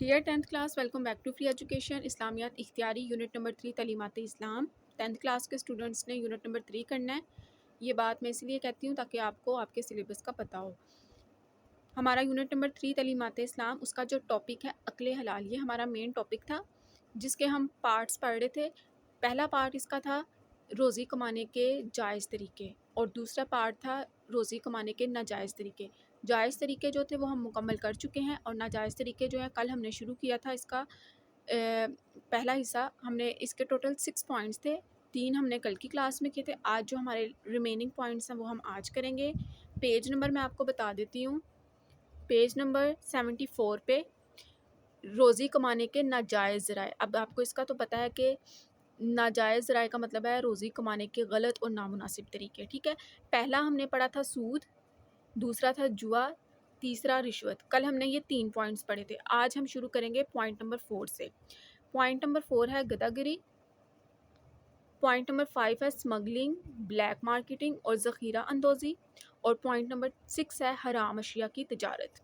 Dear 10th class, welcome back to free education اسلامیات اختیاری unit number 3 تعلیمات اسلام۔ 10th کلاس کے اسٹوڈنٹس نے یونٹ نمبر 3 کرنا ہے۔ یہ بات میں اس لیے کہتی ہوں تاکہ آپ کو آپ کے سلیبس کا پتہ ہو۔ ہمارا یونٹ نمبر 3 تعلیمات اسلام، اس کا جو ٹاپک ہے عقل حلال، یہ ہمارا مین ٹاپک تھا جس کے ہم پارٹس پڑھ رہے تھے۔ پہلا پارٹ اس کا تھا روزی کمانے کے جائز طریقے، اور دوسرا پارٹ تھا روزی کمانے کے ناجائز طریقے۔ جائز طریقے جو تھے وہ ہم مکمل کر چکے ہیں، اور ناجائز طریقے جو ہیں کل ہم نے شروع کیا تھا۔ اس کا پہلا حصہ ہم نے، اس کے ٹوٹل 6 پوائنٹس تھے، 3 ہم نے کل کی کلاس میں کیے تھے۔ آج جو ہمارے ریمیننگ پوائنٹس ہیں وہ ہم آج کریں گے۔ پیج نمبر میں آپ کو بتا دیتی ہوں، پیج نمبر 74 پہ روزی کمانے کے ناجائز ذرائع۔ اب آپ کو اس کا تو پتہ ہے کہ ناجائز ذرائع کا مطلب ہے روزی کمانے کے غلط اور نامناسب طریقے، ٹھیک ہے۔ پہلا ہم نے پڑھا تھا سود، دوسرا تھا جوا، تیسرا رشوت۔ کل ہم نے یہ 3 پوائنٹس پڑھے تھے۔ آج ہم شروع کریں گے پوائنٹ نمبر 4 سے۔ پوائنٹ نمبر 4 ہے گدہ گری، پوائنٹ نمبر 5 ہے اسمگلنگ، بلیک مارکیٹنگ اور ذخیرہ اندوزی، اور پوائنٹ نمبر 6 ہے حرام اشیاء کی تجارت۔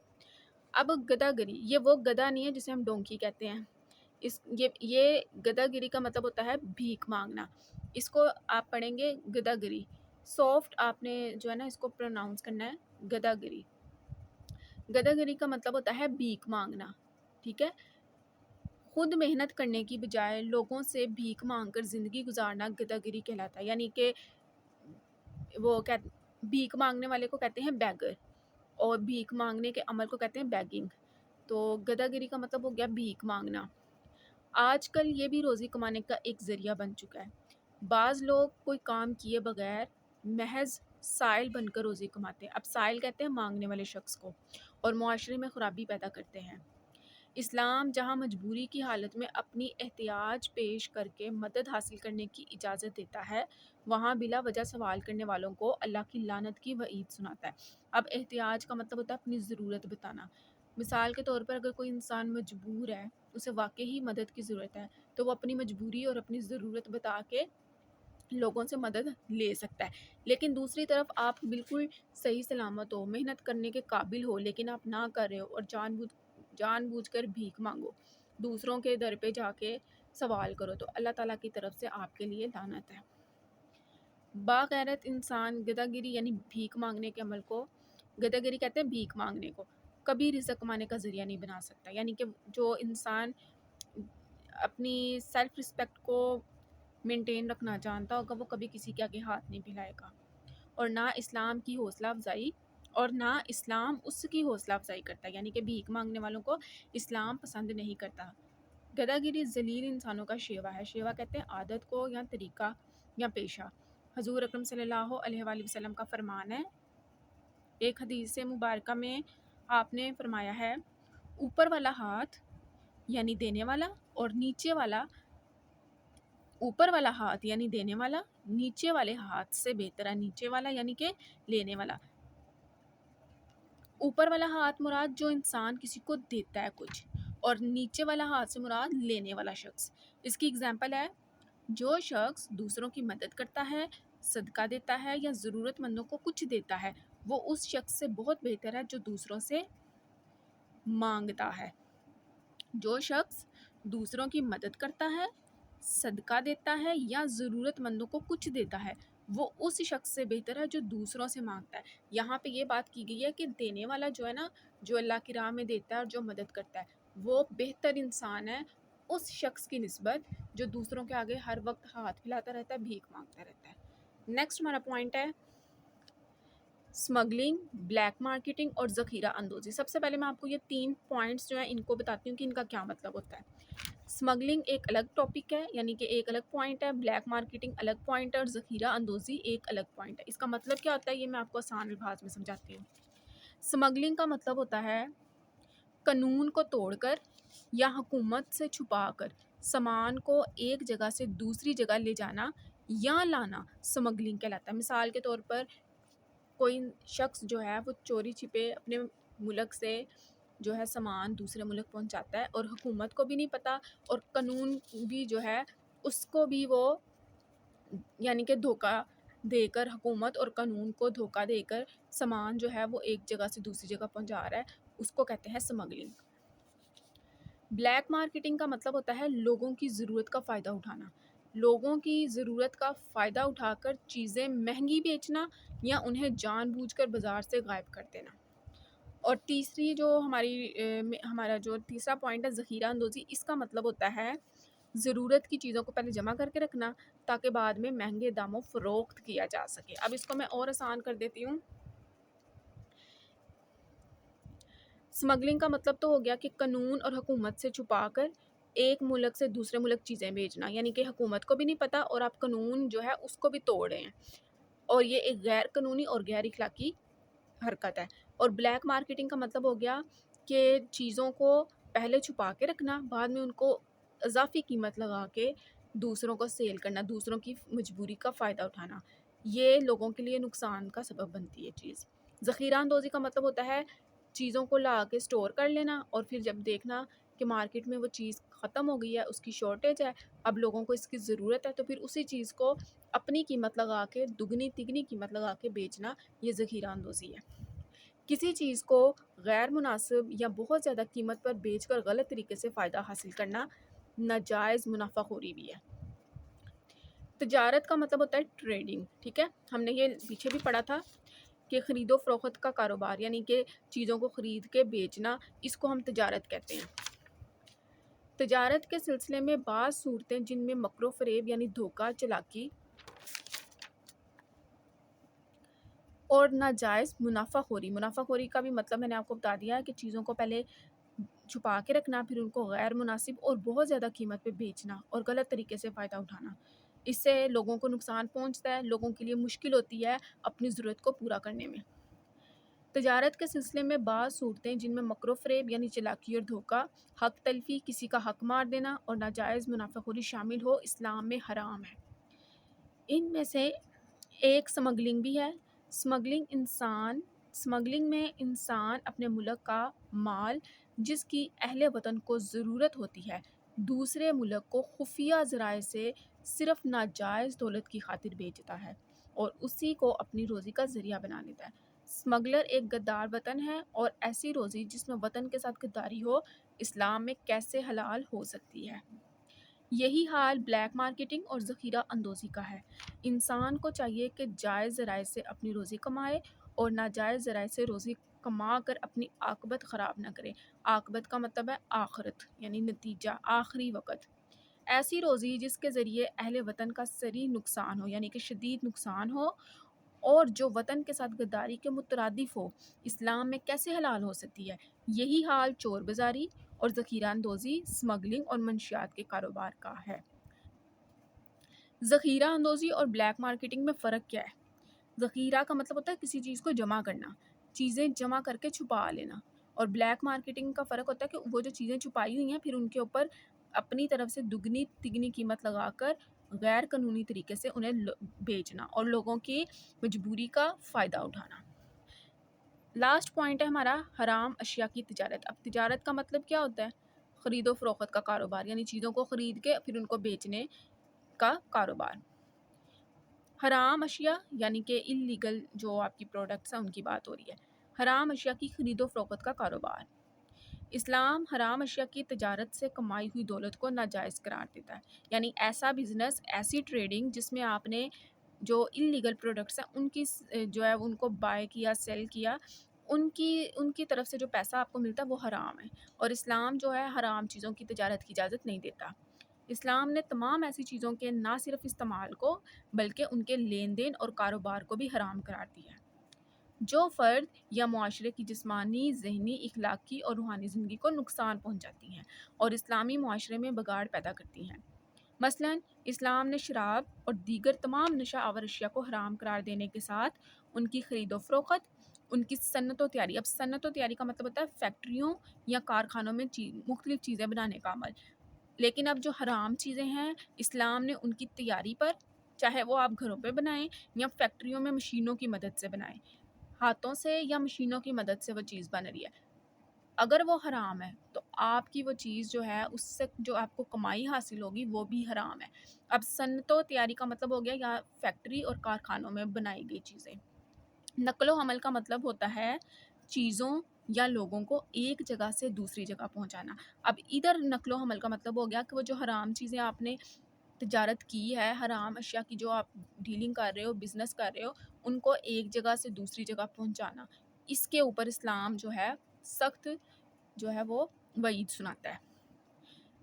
اب گدہ گری، یہ وہ گدہ نہیں ہے جسے ہم ڈونکی کہتے ہیں۔ یہ گدہ گری کا مطلب ہوتا ہے بھیک مانگنا۔ اس کو آپ پڑھیں گے گدہ گری، سافٹ آپ نے جو ہے نا اس کو پروناؤنس کرنا ہے گدہ گری۔ گدہ گری کا مطلب ہوتا ہے بھیک مانگنا، ٹھیک ہے۔ خود محنت کرنے کی بجائے لوگوں سے بھیک مانگ کر زندگی گزارنا گدہ گری کہلاتا ہے، یعنی کہ وہ بھیک مانگنے والے کو کہتے ہیں بیگر، اور بھیک مانگنے کے عمل کو کہتے ہیں بیگنگ۔ تو گدہ گری کا مطلب ہو گیا بھیک مانگنا۔ آج کل یہ بھی روزی کمانے کا ایک ذریعہ بن چکا ہے۔ بعض لوگ کوئی کام کیے بغیر محض سائل بن کر روزی کماتے ہیں۔ اب سائل کہتے ہیں مانگنے والے شخص کو، اور معاشرے میں خرابی پیدا کرتے ہیں۔ اسلام جہاں مجبوری کی حالت میں اپنی احتیاج پیش کر کے مدد حاصل کرنے کی اجازت دیتا ہے، وہاں بلا وجہ سوال کرنے والوں کو اللہ کی لعنت کی وعید سناتا ہے۔ اب احتیاج کا مطلب ہوتا ہے اپنی ضرورت بتانا۔ مثال کے طور پر اگر کوئی انسان مجبور ہے، اسے واقعی ہی مدد کی ضرورت ہے، تو وہ اپنی مجبوری اور اپنی ضرورت بتا کے لوگوں سے مدد لے سکتا ہے۔ لیکن دوسری طرف آپ بالکل صحیح سلامت ہو، محنت کرنے کے قابل ہو، لیکن آپ نہ کر رہے ہو اور جان بوجھ کر بھیک مانگو، دوسروں کے در پہ جا کے سوال کرو، تو اللہ تعالیٰ کی طرف سے آپ کے لیے لعنت ہے۔ باغیرت انسان گدہ گری یعنی بھیک مانگنے کے عمل کو، گدہ گری کہتے ہیں بھیک مانگنے کو، کبھی رزق کمانے کا ذریعہ نہیں بنا سکتا۔ یعنی کہ جو انسان اپنی سیلف رسپیکٹ کو مینٹین رکھنا جانتا ہوگا، وہ کبھی کسی کے آگے ہاتھ نہیں پھیلائے گا، اور نہ اسلام کی حوصلہ افزائی، اور نہ اسلام اس کی حوصلہ افزائی کرتا ہے، یعنی کہ بھیک مانگنے والوں کو اسلام پسند نہیں کرتا۔ گدہ گری ذلیل انسانوں کا شیوا ہے۔ شیوا کہتے ہیں عادت کو یا طریقہ یا پیشہ۔ حضور اکرم صلی اللہ علیہ وآلہ وسلم کا فرمان ہے، ایک حدیث مبارکہ میں آپ نے فرمایا ہے، اوپر والا ہاتھ یعنی دینے والا، اور نیچے والا، اوپر والا ہاتھ یعنی دینے والا نیچے والے ہاتھ سے بہتر ہے۔ نیچے والا یعنی کہ لینے والا۔ اوپر والا ہاتھ مراد جو انسان کسی کو دیتا ہے کچھ، اور نیچے والا ہاتھ سے مراد لینے والا شخص۔ اس کی اگزامپل ہے، جو شخص دوسروں کی مدد کرتا ہے، صدقہ دیتا ہے یا ضرورت مندوں کو کچھ دیتا ہے، وہ اس شخص سے بہت بہتر ہے جو دوسروں سے مانگتا ہے۔ جو شخص دوسروں کی مدد کرتا ہے، صدقہ دیتا ہے یا ضرورت مندوں کو کچھ دیتا ہے، وہ اس شخص سے بہتر ہے جو دوسروں سے مانگتا ہے۔ یہاں پہ یہ بات کی گئی ہے کہ دینے والا جو ہے نا، جو اللہ کی راہ میں دیتا ہے اور جو مدد کرتا ہے، وہ بہتر انسان ہے اس شخص کی نسبت جو دوسروں کے آگے ہر وقت ہاتھ پھیلاتا رہتا ہے، بھیک مانگتا رہتا ہے۔ نیکسٹ ہمارا پوائنٹ ہے اسمگلنگ، بلیک مارکیٹنگ اور ذخیرہ اندوزی۔ سب سے پہلے میں آپ کو یہ 3 پوائنٹس جو ہیں ان کو بتاتی ہوں کہ ان کا کیا مطلب ہوتا ہے۔ اسمگلنگ ایک الگ ٹاپک ہے، یعنی کہ ایک الگ پوائنٹ ہے، بلیک مارکیٹنگ الگ پوائنٹ ہے، اور ذخیرہ اندوزی ایک الگ پوائنٹ ہے۔ اس کا مطلب کیا ہوتا ہے یہ میں آپ کو آسان الفاظ میں سمجھاتی ہوں۔ اسمگلنگ کا مطلب ہوتا ہے قانون کو توڑ کر یا حکومت سے چھپا کر سامان کو ایک جگہ سے دوسری جگہ لے جانا یا لانا اسمگلنگ کہلاتا ہے۔ مثال کے طور پر کوئی شخص جو ہے وہ چوری چھپے اپنے ملک سے جو ہے سامان دوسرے ملک پہنچاتا ہے، اور حکومت کو بھی نہیں پتہ، اور قانون بھی جو ہے اس کو بھی وہ یعنی کہ دھوکہ دے کر، حکومت اور قانون کو دھوکہ دے کر سامان جو ہے وہ ایک جگہ سے دوسری جگہ پہنچا رہا ہے، اس کو کہتے ہیں اسمگلنگ۔ بلیک مارکیٹنگ کا مطلب ہوتا ہے لوگوں کی ضرورت کا فائدہ اٹھانا، لوگوں کی ضرورت کا فائدہ اٹھا کر چیزیں مہنگی بیچنا یا انہیں جان بوجھ کر بازار سے غائب کر دینا۔ اور تیسری جو ہمارا جو تیسرا پوائنٹ ہے ذخیرہ اندوزی، اس کا مطلب ہوتا ہے ضرورت کی چیزوں کو پہلے جمع کر کے رکھنا تاکہ بعد میں مہنگے داموں فروخت کیا جا سکے۔ اب اس کو میں اور آسان کر دیتی ہوں۔ سمگلنگ کا مطلب تو ہو گیا کہ قانون اور حکومت سے چھپا کر ایک ملک سے دوسرے ملک چیزیں بھیجنا، یعنی کہ حکومت کو بھی نہیں پتہ اور آپ قانون جو ہے اس کو بھی توڑ رہے ہیں، اور یہ ایک غیر قانونی اور غیر اخلاقی حرکت ہے۔ اور بلیک مارکیٹنگ کا مطلب ہو گیا کہ چیزوں کو پہلے چھپا کے رکھنا، بعد میں ان کو اضافی قیمت لگا کے دوسروں کو سیل کرنا، دوسروں کی مجبوری کا فائدہ اٹھانا، یہ لوگوں کے لیے نقصان کا سبب بنتی ہے چیز۔ ذخیرہ اندوزی کا مطلب ہوتا ہے چیزوں کو لا کے سٹور کر لینا اور پھر جب دیکھنا کہ مارکیٹ میں وہ چیز ختم ہو گئی ہے، اس کی شارٹیج ہے، اب لوگوں کو اس کی ضرورت ہے، تو پھر اسی چیز کو اپنی قیمت لگا کے دگنی تگنی قیمت لگا کے بیچنا، یہ ذخیرہ اندوزی ہے۔ کسی چیز کو غیر مناسب یا بہت زیادہ قیمت پر بیچ کر غلط طریقے سے فائدہ حاصل کرنا ناجائز منافع خوری بھی ہے۔ تجارت کا مطلب ہوتا ہے ٹریڈنگ، ٹھیک ہے، ہم نے یہ پیچھے بھی پڑھا تھا کہ خرید و فروخت کا کاروبار، یعنی کہ چیزوں کو خرید کے بیچنا، اس کو ہم تجارت کہتے ہیں۔ تجارت کے سلسلے میں بعض صورتیں جن میں مکر و فریب یعنی دھوکہ، چالاکی اور ناجائز منافع خوری، منافع خوری کا بھی مطلب میں نے آپ کو بتا دیا ہے کہ چیزوں کو پہلے چھپا کے رکھنا، پھر ان کو غیر مناسب اور بہت زیادہ قیمت پہ بیچنا اور غلط طریقے سے فائدہ اٹھانا، اس سے لوگوں کو نقصان پہنچتا ہے، لوگوں کے لیے مشکل ہوتی ہے اپنی ضرورت کو پورا کرنے میں۔ تجارت کے سلسلے میں بعض صورتیں جن میں مکر و فریب یعنی چالاکی اور دھوکہ، حق تلفی، کسی کا حق مار دینا اور ناجائز منافع خوری شامل ہو، اسلام میں حرام ہے۔ ان میں سے ایک سمگلنگ بھی ہے۔ سمگلنگ میں انسان اپنے ملک کا مال جس کی اہل وطن کو ضرورت ہوتی ہے دوسرے ملک کو خفیہ ذرائع سے صرف ناجائز دولت کی خاطر بیچتا ہے اور اسی کو اپنی روزی کا ذریعہ بنا لیتا ہے۔ سمگلر ایک غدار وطن ہے، اور ایسی روزی جس میں وطن کے ساتھ غداری ہو اسلام میں کیسے حلال ہو سکتی ہے؟ یہی حال بلیک مارکیٹنگ اور ذخیرہ اندوزی کا ہے۔ انسان کو چاہیے کہ جائز ذرائع سے اپنی روزی کمائے اور ناجائز ذرائع سے روزی کما کر اپنی عاقبت خراب نہ کرے۔ عاقبت کا مطلب ہے آخرت، یعنی نتیجہ، آخری وقت۔ ایسی روزی جس کے ذریعے اہل وطن کا صریح نقصان ہو، یعنی کہ شدید نقصان ہو، اور جو وطن کے ساتھ غداری کے مترادف ہو، اسلام میں کیسے حلال ہو سکتی ہے؟ یہی حال چور بازاری اور ذخیرہ اندوزی، سمگلنگ اور منشیات کے کاروبار کا ہے۔ ذخیرہ اندوزی اور بلیک مارکیٹنگ میں فرق کیا ہے؟ ذخیرہ کا مطلب ہوتا ہے کسی چیز کو جمع کرنا، چیزیں جمع کر کے چھپا لینا، اور بلیک مارکیٹنگ کا فرق ہوتا ہے کہ وہ جو چیزیں چھپائی ہوئی ہیں پھر ان کے اوپر اپنی طرف سے دگنی تگنی قیمت لگا کر غیر قانونی طریقے سے انہیں بیچنا اور لوگوں کی مجبوری کا فائدہ اٹھانا۔ لاسٹ پوائنٹ ہے ہمارا حرام اشیاء کی تجارت۔ اب تجارت کا مطلب کیا ہوتا ہے؟ خرید و فروخت کا کاروبار، یعنی چیزوں کو خرید کے پھر ان کو بیچنے کا کاروبار۔ حرام اشیاء یعنی کہ انلیگل جو آپ کی پروڈکٹس ہیں ان کی بات ہو رہی ہے۔ حرام اشیاء کی خرید و فروخت کا کاروبار۔ اسلام حرام اشیاء کی تجارت سے کمائی ہوئی دولت کو ناجائز قرار دیتا ہے، یعنی ایسا بزنس، ایسی ٹریڈنگ جس میں آپ نے جو انلیگل پروڈکٹس ہیں ان کی جو ہے ان کو بائی کیا، سیل کیا، ان کی طرف سے جو پیسہ آپ کو ملتا ہے وہ حرام ہے، اور اسلام جو ہے حرام چیزوں کی تجارت کی اجازت نہیں دیتا۔ اسلام نے تمام ایسی چیزوں کے نہ صرف استعمال کو بلکہ ان کے لین دین اور کاروبار کو بھی حرام قرار دیا ہے، جو فرد یا معاشرے کی جسمانی، ذہنی، اخلاقی اور روحانی زندگی کو نقصان پہنچاتی ہیں اور اسلامی معاشرے میں بگاڑ پیدا کرتی ہیں۔ مثلاً اسلام نے شراب اور دیگر تمام نشہ آور اشیاء کو حرام قرار دینے کے ساتھ ان کی خرید و فروخت، ان کی صنعت و تیاری، اب صنعت و تیاری کا مطلب ہوتا ہے فیکٹریوں یا کارخانوں میں مختلف چیزیں بنانے کا عمل، لیکن اب جو حرام چیزیں ہیں اسلام نے ان کی تیاری پر، چاہے وہ آپ گھروں پہ بنائیں یا فیکٹریوں میں مشینوں کی مدد سے بنائیں، ہاتھوں سے یا مشینوں کی مدد سے وہ چیز بن رہی ہے، اگر وہ حرام ہے تو آپ کی وہ چیز جو ہے اس سے جو آپ کو کمائی حاصل ہوگی وہ بھی حرام ہے۔ اب صنعت و تیاری کا مطلب ہو گیا یا فیکٹری اور کارخانوں میں بنائی گئی چیزیں۔ نقل و حمل کا مطلب ہوتا ہے چیزوں یا لوگوں کو ایک جگہ سے دوسری جگہ پہنچانا۔ اب ادھر نقل و حمل کا مطلب ہو گیا کہ وہ جو حرام چیزیں آپ نے تجارت کی ہے، حرام اشیاء کی جو آپ ڈیلنگ کر رہے ہو، بزنس کر رہے ہو، ان کو ایک جگہ سے دوسری جگہ پہنچانا، اس کے اوپر اسلام جو ہے سخت جو ہے وہ وعید سناتا ہے۔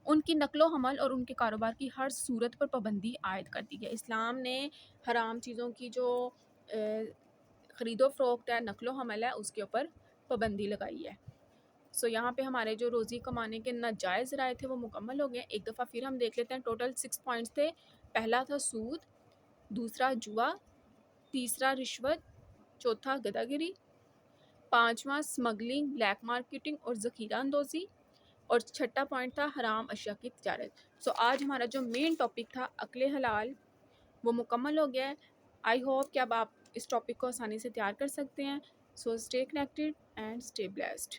ان کی نقل و حمل اور ان کے کاروبار کی ہر صورت پر پابندی عائد کر دی ہے۔ اسلام نے حرام چیزوں کی جو خرید و فروخت ہے، نقل و حمل ہے، اس کے اوپر پابندی لگائی ہے۔ یہاں پہ ہمارے جو روزی کمانے کے ناجائز ذرائع تھے وہ مکمل ہو گئے۔ ایک دفعہ پھر ہم دیکھ لیتے ہیں، ٹوٹل 6 پوائنٹس تھے۔ پہلا تھا سود، دوسرا جوا، تیسرا رشوت، چوتھا گدہ گری، پانچواں اسمگلنگ، بلیک مارکیٹنگ اور ذخیرہ اندوزی، اور چھٹا پوائنٹ تھا حرام اشیاء کی تجارت۔ آج ہمارا جو مین ٹاپک تھا عقل حلال وہ مکمل ہو گیا ہے۔ آئی ہوپ کہ اب آپ اس ٹاپک کو آسانی سے تیار کر سکتے ہیں۔ Stay connected and stay blessed.